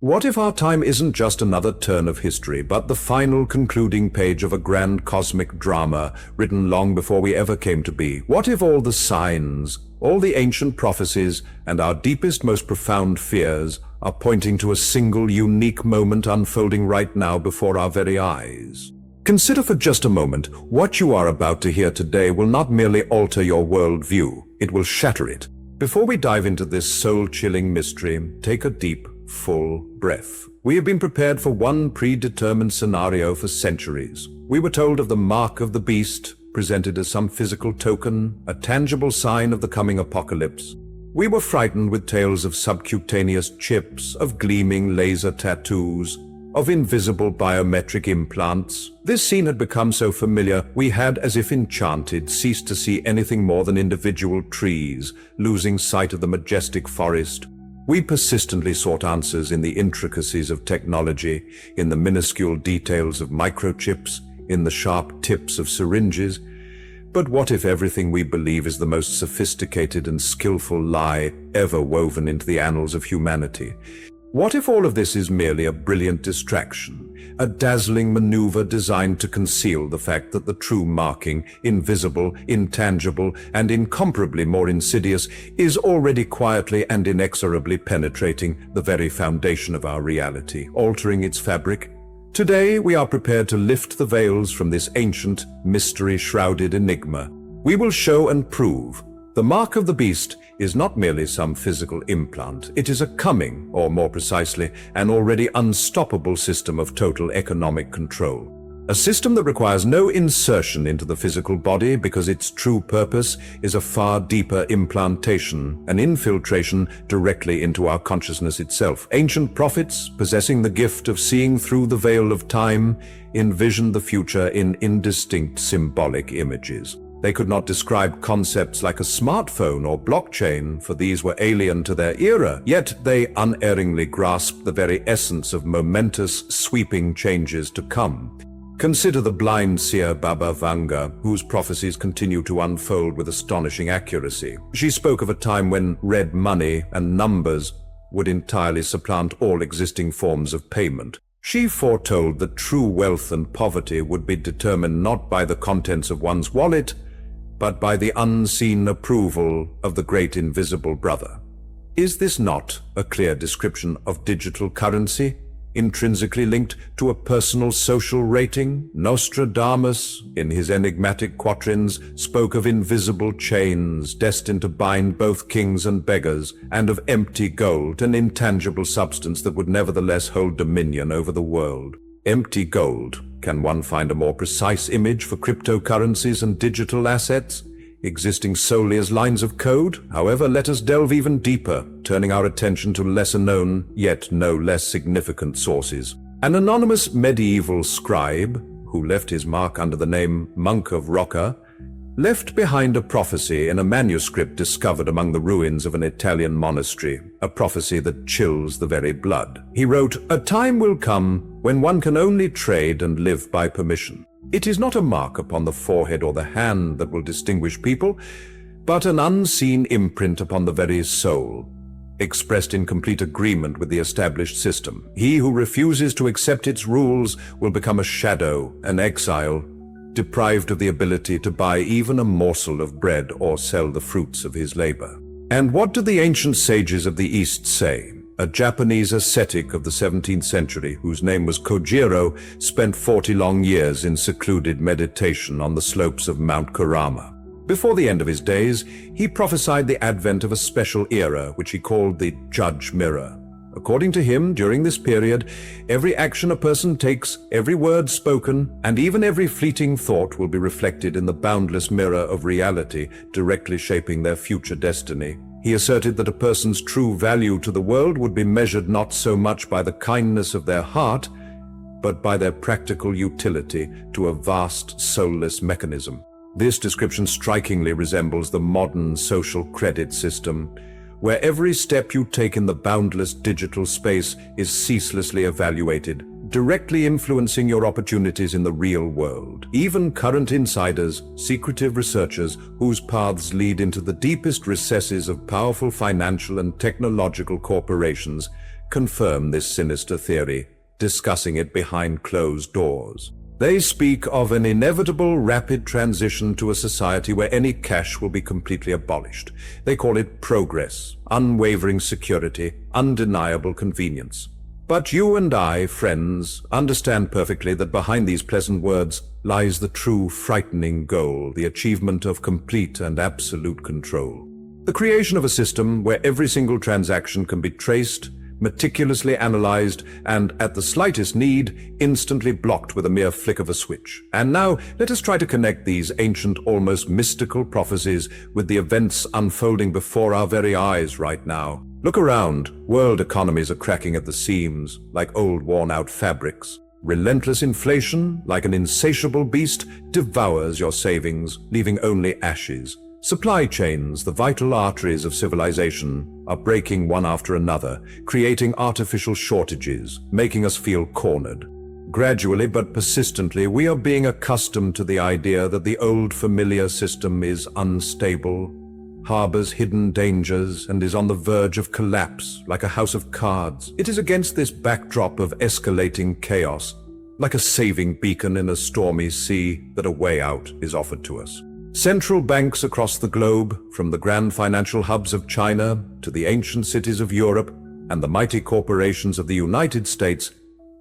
What if our time isn't just another turn of history, but the final concluding page of a grand cosmic drama written long before we ever came to be? What if all the signs, all the ancient prophecies, and our deepest, most profound fears are pointing to a single, unique moment unfolding right now before our very eyes? Consider for just a moment, what you are about to hear today will not merely alter your worldview, it will shatter it. Before we dive into this soul-chilling mystery, take a deep, full breath. We have been prepared for one predetermined scenario for centuries. We were told of the mark of the beast, presented as some physical token, a tangible sign of the coming apocalypse. We were frightened with tales of subcutaneous chips, of gleaming laser tattoos, of invisible biometric implants. This scene had become so familiar, we had, as if enchanted, ceased to see anything more than individual trees, losing sight of the majestic forest. We persistently sought answers in the intricacies of technology, in the minuscule details of microchips, in the sharp tips of syringes. But what if everything we believe is the most sophisticated and skillful lie ever woven into the annals of humanity? What if all of this is merely a brilliant distraction, a dazzling maneuver designed to conceal the fact that the true marking, invisible, intangible, and incomparably more insidious, is already quietly and inexorably penetrating the very foundation of our reality, altering its fabric? Today, we are prepared to lift the veils from this ancient, mystery-shrouded enigma. We will show and prove the mark of the beast is not merely some physical implant. It is a coming, or more precisely, an already unstoppable system of total economic control. A system that requires no insertion into the physical body because its true purpose is a far deeper implantation, an infiltration directly into our consciousness itself. Ancient prophets, possessing the gift of seeing through the veil of time, envisioned the future in indistinct symbolic images. They could not describe concepts like a smartphone or blockchain, for these were alien to their era, yet they unerringly grasped the very essence of momentous, sweeping changes to come. Consider the blind seer Baba Vanga, whose prophecies continue to unfold with astonishing accuracy. She spoke of a time when red money and numbers would entirely supplant all existing forms of payment. She foretold that true wealth and poverty would be determined not by the contents of one's wallet, but by the unseen approval of the great invisible brother. Is this not a clear description of digital currency, intrinsically linked to a personal social rating? Nostradamus, in his enigmatic quatrains, spoke of invisible chains destined to bind both kings and beggars, and of empty gold, an intangible substance that would nevertheless hold dominion over the world. Empty gold. Can one find a more precise image for cryptocurrencies and digital assets, existing solely as lines of code? However, let us delve even deeper, turning our attention to lesser-known, yet no less significant sources. An anonymous medieval scribe, who left his mark under the name Monk of Rocca, left behind a prophecy in a manuscript discovered among the ruins of an Italian monastery, a prophecy that chills the very blood. He wrote, "A time will come when one can only trade and live by permission. It is not a mark upon the forehead or the hand that will distinguish people, but an unseen imprint upon the very soul, expressed in complete agreement with the established system. He who refuses to accept its rules will become a shadow, an exile, deprived of the ability to buy even a morsel of bread or sell the fruits of his labor." And what do the ancient sages of the East say? A Japanese ascetic of the 17th century, whose name was Kojiro, spent 40 long years in secluded meditation on the slopes of Mount Kurama. Before the end of his days, he prophesied the advent of a special era, which he called the Judge Mirror. According to him, during this period, every action a person takes, every word spoken, and even every fleeting thought will be reflected in the boundless mirror of reality, directly shaping their future destiny. He asserted that a person's true value to the world would be measured not so much by the kindness of their heart, but by their practical utility to a vast, soulless mechanism. This description strikingly resembles the modern social credit system, where every step you take in the boundless digital space is ceaselessly evaluated, directly influencing your opportunities in the real world. Even current insiders, secretive researchers whose paths lead into the deepest recesses of powerful financial and technological corporations, confirm this sinister theory, discussing it behind closed doors. They speak of an inevitable rapid transition to a society where any cash will be completely abolished. They call it progress, unwavering security, undeniable convenience. But you and I, friends, understand perfectly that behind these pleasant words lies the true frightening goal, the achievement of complete and absolute control. The creation of a system where every single transaction can be traced, meticulously analyzed, and at the slightest need, instantly blocked with a mere flick of a switch. And now, let us try to connect these ancient, almost mystical prophecies with the events unfolding before our very eyes right now. Look around. World economies are cracking at the seams, like old worn-out fabrics. Relentless inflation, like an insatiable beast, devours your savings, leaving only ashes. Supply chains, the vital arteries of civilization, are breaking one after another, creating artificial shortages, making us feel cornered. Gradually but persistently, we are being accustomed to the idea that the old familiar system is unstable, harbors hidden dangers, and is on the verge of collapse, like a house of cards. It is against this backdrop of escalating chaos, like a saving beacon in a stormy sea, that a way out is offered to us. Central banks across the globe, from the grand financial hubs of China to the ancient cities of Europe and the mighty corporations of the United States,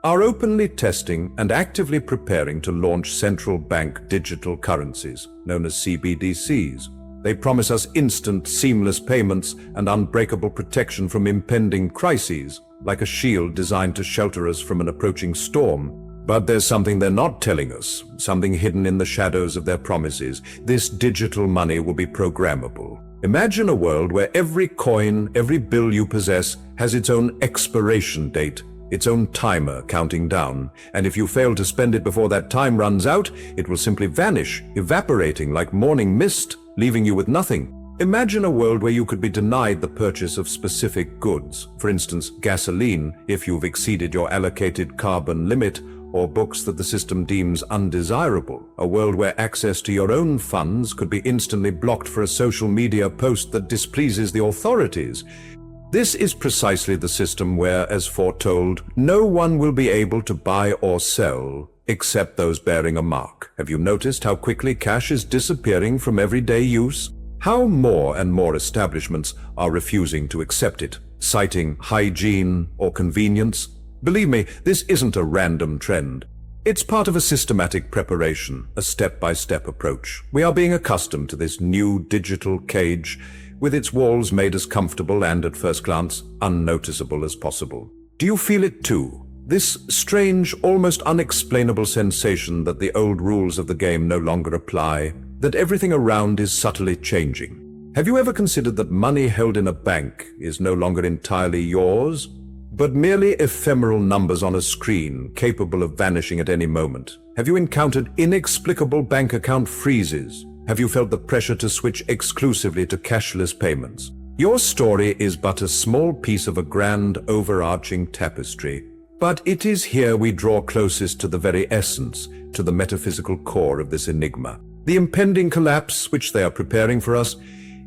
are openly testing and actively preparing to launch central bank digital currencies, known as CBDCs. They promise us instant, seamless payments and unbreakable protection from impending crises, like a shield designed to shelter us from an approaching storm. But there's something they're not telling us, something hidden in the shadows of their promises. This digital money will be programmable. Imagine a world where every coin, every bill you possess has its own expiration date, its own timer counting down. And if you fail to spend it before that time runs out, it will simply vanish, evaporating like morning mist, leaving you with nothing. Imagine a world where you could be denied the purchase of specific goods, for instance, gasoline, if you've exceeded your allocated carbon limit, or books that the system deems undesirable. A world where access to your own funds could be instantly blocked for a social media post that displeases the authorities. This is precisely the system where, as foretold, no one will be able to buy or sell except those bearing a mark. Have you noticed how quickly cash is disappearing from everyday use? How more and more establishments are refusing to accept it, citing hygiene or convenience? Believe me, this isn't a random trend. It's part of a systematic preparation, a step-by-step approach. We are being accustomed to this new digital cage, with its walls made as comfortable and, at first glance, unnoticeable as possible. Do you feel it too? This strange, almost unexplainable sensation that the old rules of the game no longer apply, that everything around is subtly changing. Have you ever considered that money held in a bank is no longer entirely yours, but merely ephemeral numbers on a screen capable of vanishing at any moment? Have you encountered inexplicable bank account freezes? Have you felt the pressure to switch exclusively to cashless payments? Your story is but a small piece of a grand, overarching tapestry, but it is here we draw closest to the very essence, to the metaphysical core of this enigma. The impending collapse which they are preparing for us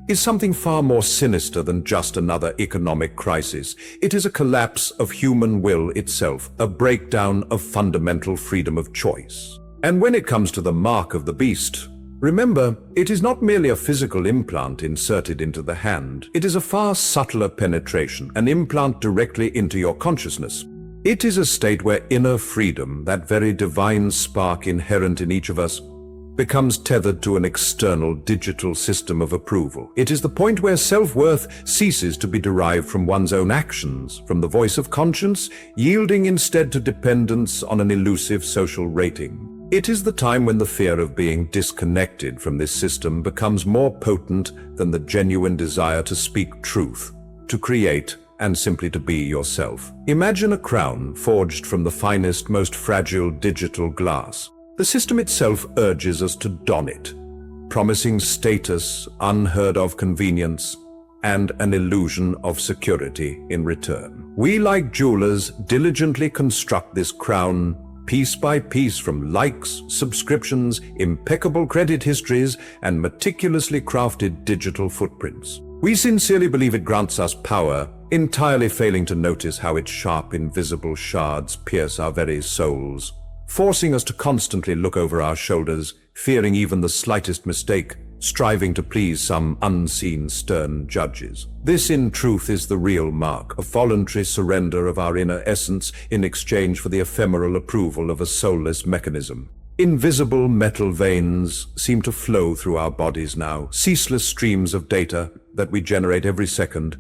is something far more sinister than just another economic crisis. It is a collapse of human will itself, a breakdown of fundamental freedom of choice. And when it comes to the mark of the beast, remember, it is not merely a physical implant inserted into the hand. It is a far subtler penetration, an implant directly into your consciousness. It is a state where inner freedom, that very divine spark inherent in each of us, becomes tethered to an external digital system of approval. It is the point where self-worth ceases to be derived from one's own actions, from the voice of conscience, yielding instead to dependence on an elusive social rating. It is the time when the fear of being disconnected from this system becomes more potent than the genuine desire to speak truth, to create, and simply to be yourself. Imagine a crown forged from the finest, most fragile digital glass. The system itself urges us to don it, promising status, unheard of convenience, and an illusion of security in return. We, like jewelers, diligently construct this crown piece by piece from likes, subscriptions, impeccable credit histories, and meticulously crafted digital footprints. We sincerely believe it grants us power, entirely failing to notice how its sharp, invisible shards pierce our very souls, forcing us to constantly look over our shoulders, fearing even the slightest mistake, striving to please some unseen stern judges. This, in truth, is the real mark, a voluntary surrender of our inner essence in exchange for the ephemeral approval of a soulless mechanism. Invisible metal veins seem to flow through our bodies now, ceaseless streams of data that we generate every second,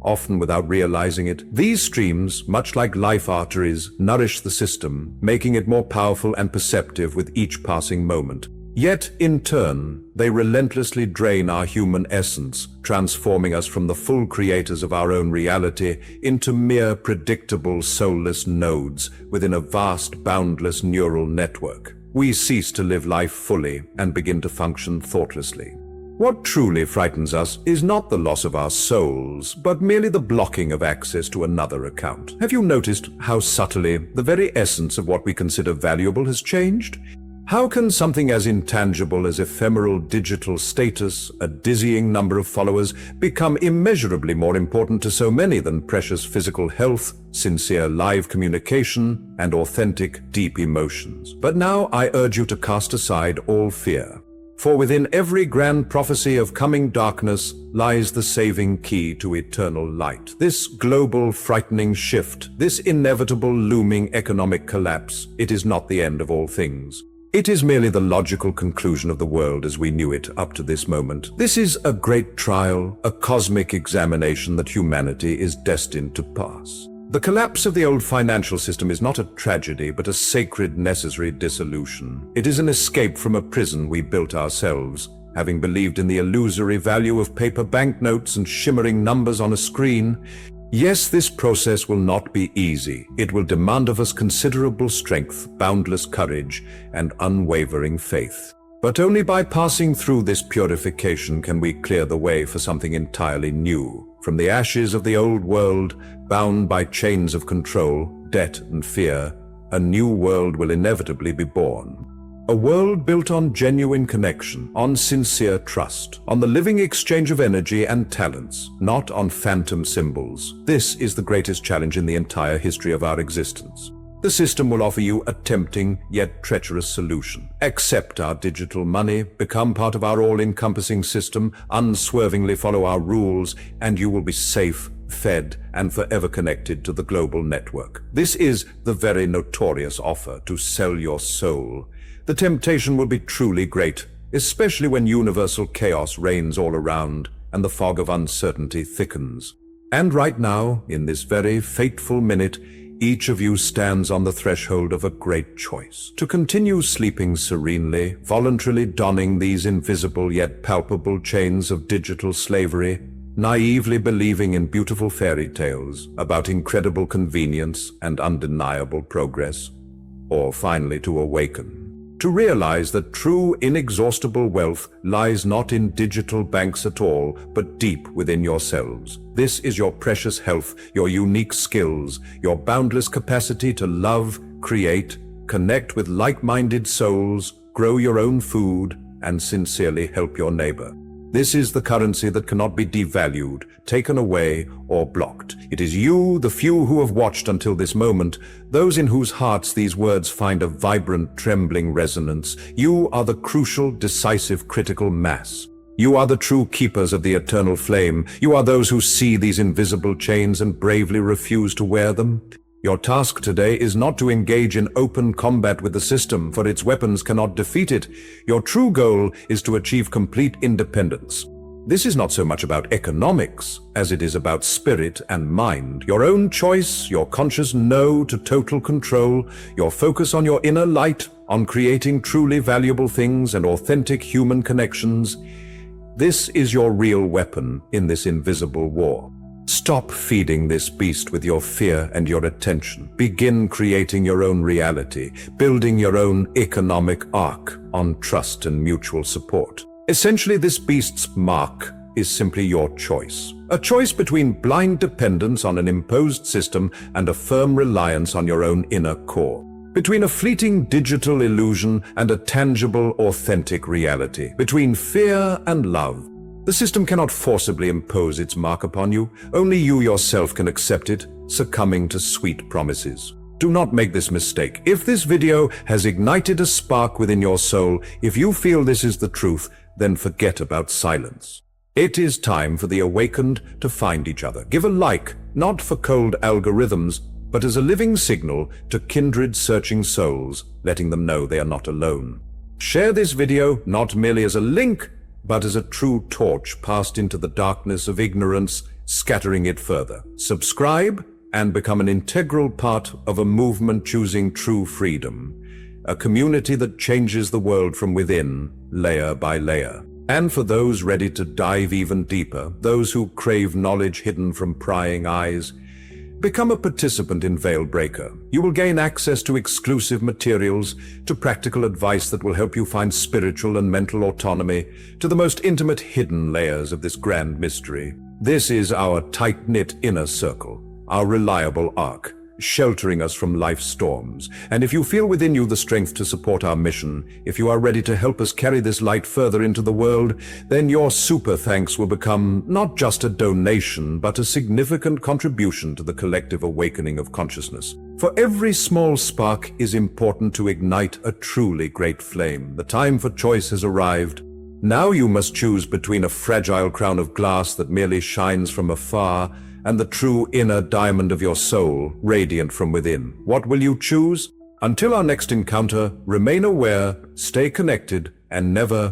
often without realizing it. These streams, much like life arteries, nourish the system, making it more powerful and perceptive with each passing moment. Yet, in turn, they relentlessly drain our human essence, transforming us from the full creators of our own reality into mere predictable, soulless nodes within a vast, boundless neural network. We cease to live life fully and begin to function thoughtlessly. What truly frightens us is not the loss of our souls, but merely the blocking of access to another account. Have you noticed how subtly the very essence of what we consider valuable has changed? How can something as intangible as ephemeral digital status, a dizzying number of followers, become immeasurably more important to so many than precious physical health, sincere live communication, and authentic, deep emotions? But now I urge you to cast aside all fear. For within every grand prophecy of coming darkness lies the saving key to eternal light. This global frightening shift, this inevitable looming economic collapse, it is not the end of all things. It is merely the logical conclusion of the world as we knew it up to this moment. This is a great trial, a cosmic examination that humanity is destined to pass. The collapse of the old financial system is not a tragedy, but a sacred, necessary dissolution. It is an escape from a prison we built ourselves, having believed in the illusory value of paper banknotes and shimmering numbers on a screen. Yes, this process will not be easy. It will demand of us considerable strength, boundless courage, and unwavering faith. But only by passing through this purification can we clear the way for something entirely new. From the ashes of the old world, bound by chains of control, debt, and fear, a new world will inevitably be born. A world built on genuine connection, on sincere trust, on the living exchange of energy and talents, not on phantom symbols. This is the greatest challenge in the entire history of our existence. The system will offer you a tempting yet treacherous solution. Accept our digital money, become part of our all-encompassing system, unswervingly follow our rules, and you will be safe, fed, and forever connected to the global network. This is the very notorious offer to sell your soul. The temptation will be truly great, especially when universal chaos reigns all around and the fog of uncertainty thickens. And right now, in this very fateful minute, each of you stands on the threshold of a great choice. To continue sleeping serenely, voluntarily donning these invisible yet palpable chains of digital slavery, naively believing in beautiful fairy tales about incredible convenience and undeniable progress, or finally to awaken. To realize that true, inexhaustible wealth lies not in digital banks at all, but deep within yourselves. This is your precious health, your unique skills, your boundless capacity to love, create, connect with like-minded souls, grow your own food, and sincerely help your neighbor. This is the currency that cannot be devalued, taken away, or blocked. It is you, the few who have watched until this moment, those in whose hearts these words find a vibrant, trembling resonance. You are the crucial, decisive, critical mass. You are the true keepers of the eternal flame. You are those who see these invisible chains and bravely refuse to wear them. Your task today is not to engage in open combat with the system, for its weapons cannot defeat it. Your true goal is to achieve complete independence. This is not so much about economics as it is about spirit and mind. Your own choice, your conscious no to total control, your focus on your inner light, on creating truly valuable things and authentic human connections. This is your real weapon in this invisible war. Stop feeding this beast with your fear and your attention. Begin creating your own reality, building your own economic arc on trust and mutual support. Essentially, this beast's mark is simply your choice. A choice between blind dependence on an imposed system and a firm reliance on your own inner core. Between a fleeting digital illusion and a tangible, authentic reality. Between fear and love. The system cannot forcibly impose its mark upon you. Only you yourself can accept it, succumbing to sweet promises. Do not make this mistake. If this video has ignited a spark within your soul, if you feel this is the truth, then forget about silence. It is time for the awakened to find each other. Give a like, not for cold algorithms, but as a living signal to kindred searching souls, letting them know they are not alone. Share this video not merely as a link, but as a true torch passed into the darkness of ignorance, scattering it further. Subscribe and become an integral part of a movement choosing true freedom, a community that changes the world from within, layer by layer. And for those ready to dive even deeper, those who crave knowledge hidden from prying eyes, become a participant in Veil Breaker. You will gain access to exclusive materials, to practical advice that will help you find spiritual and mental autonomy, to the most intimate hidden layers of this grand mystery. This is our tight-knit inner circle, our reliable ark, sheltering us from life's storms. And if you feel within you the strength to support our mission, if you are ready to help us carry this light further into the world, then your super thanks will become not just a donation, but a significant contribution to the collective awakening of consciousness. For every small spark is important to ignite a truly great flame. The time for choice has arrived. Now you must choose between a fragile crown of glass that merely shines from afar and the true inner diamond of your soul, radiant from within. What will you choose? Until our next encounter, remain aware, stay connected, and never